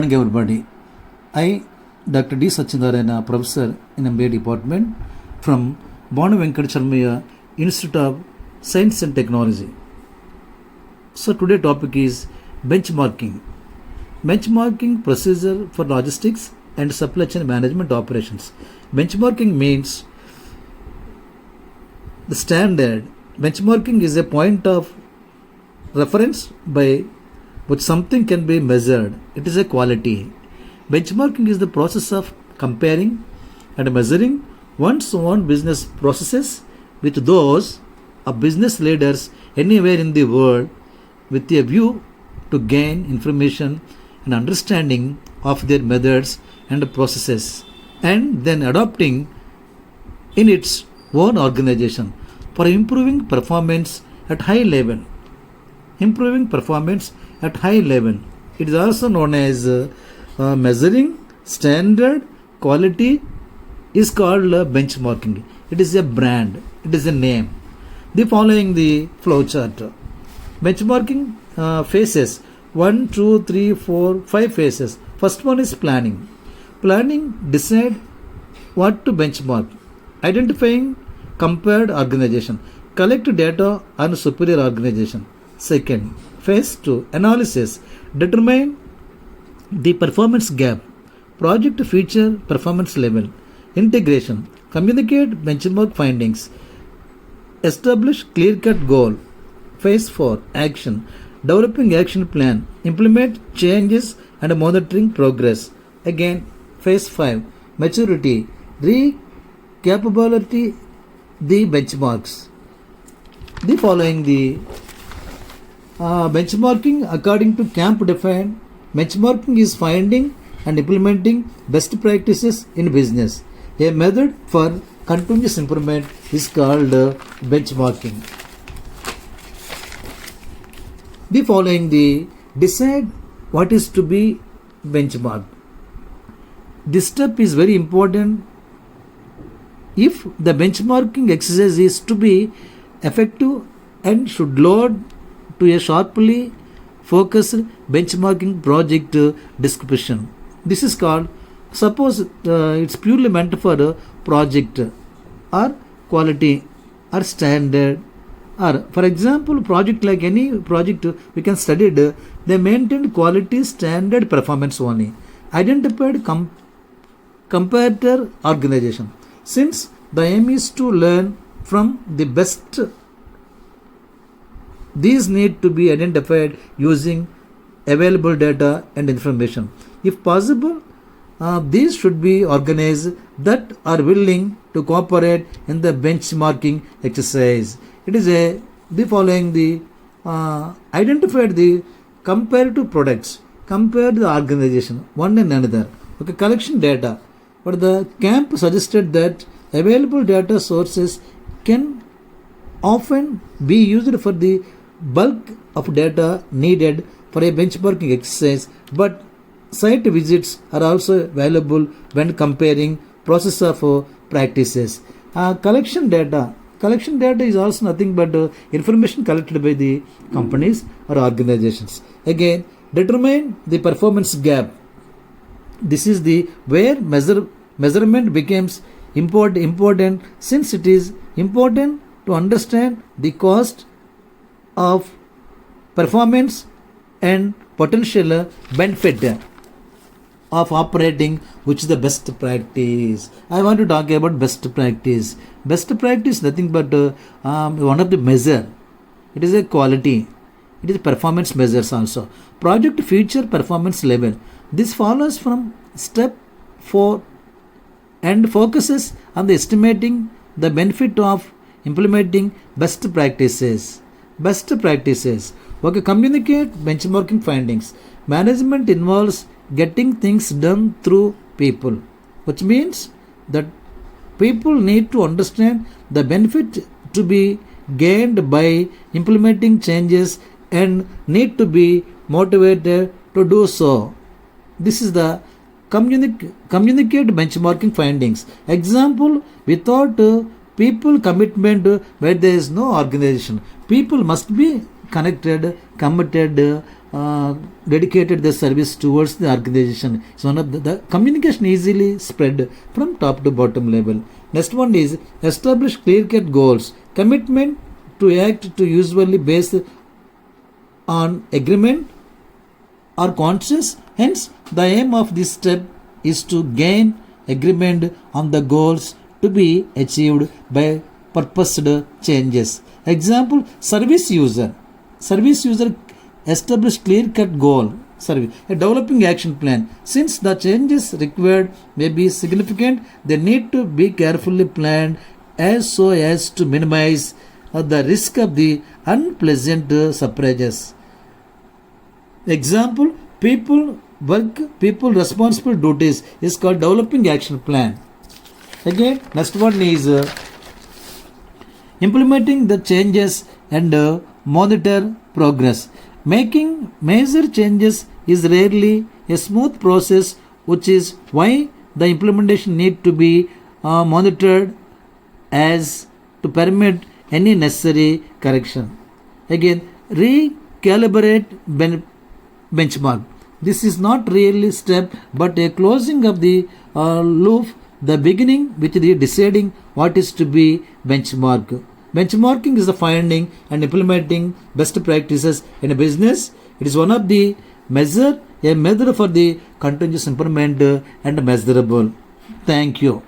Morning everybody. I, Dr. D. Satyanarayana, Professor in MBA Department from Bhanu Venkatacharmaya Institute of Science and Technology. So today topic is benchmarking. Benchmarking procedure for logistics and supply chain management operations. Benchmarking means the standard. Benchmarking is a point of reference by which something can be measured. It is a quality. Benchmarking is the process of comparing and measuring one's own business processes with those of business leaders anywhere in the world with a view to gain information and understanding of their methods and processes and then adopting in its own organization for improving performance at high level. Improving performance at high level. It is also known as measuring standard quality is called benchmarking. It is a brand. It is a name. The following the flow chart. Benchmarking phases 1, 2, 3, 4, 5 phases. First one is planning. Planning decide what to benchmark. Identifying compared organization. Collect data on superior organization. Second, phase 2, analysis. Determine the performance gap. Project feature performance level. Integration. Communicate benchmark findings. Establish clear-cut goal. Phase 4, action. Developing action plan. Implement changes and monitoring progress. Again, phase 5, maturity. Recapability the benchmarks. The following the benchmarking according to CAMP defined. Benchmarking is finding and implementing best practices in business. A method for continuous improvement is called benchmarking. The following the decide what is to be benchmarked. This step is very important. If the benchmarking exercise is to be effective and should load to a sharply focused benchmarking project description. This is called, suppose it's purely meant for a project or quality or standard, or for example project like any project we can study it, they maintained quality standard performance only. Identified comparator organization. Since the aim is to learn from the best, these need to be identified using available data and information. If possible, these should be organized that are willing to cooperate in the benchmarking exercise. It is the following the identified the comparative products, compare the organization one and another. Okay, collection data. But the CAMP suggested that available data sources can often be used for the bulk of data needed for a benchmarking exercise, but site visits are also valuable when comparing process of practices. Collection data is also nothing but information collected by the companies or organizations. Again, determine the performance gap. This is the where measurement becomes important since it is important to understand the cost of performance and potential benefit of operating, which is the best practice. I want to talk about best practice. Best practice nothing but one of the measure. It is a quality. It is performance measures also. Project feature performance level. This follows from step 4 and focuses on the estimating the benefit of implementing best practices. Best practices. Okay, communicate benchmarking findings. Management involves getting things done through people, which means that people need to understand the benefit to be gained by implementing changes and need to be motivated to do so. This is the communicate benchmarking findings. Example, without people commitment where there is no organization. People must be connected, committed, dedicated the service towards the organization. So one of the communication easily spread from top to bottom level. Next one is establish clear-cut goals. Commitment to act to usually based on agreement or conscious. Hence, the aim of this step is to gain agreement on the goals to be achieved by purposed changes. Example, service user. Service user establish clear-cut goal. Service. A developing action plan. Since the changes required may be significant, they need to be carefully planned as so as to minimize the risk of the unpleasant surprises. Example, people responsible duties is called developing action plan. Again, next one is implementing the changes and monitor progress. Making major changes is rarely a smooth process, which is why the implementation need to be monitored as to permit any necessary correction. Again, recalibrate benchmark. This is not really step but a closing of the loop, the beginning with the deciding what is to be benchmark. Benchmarking is the finding and implementing best practices in a business. It is one of the a measure for the continuous improvement and measurable. Thank you.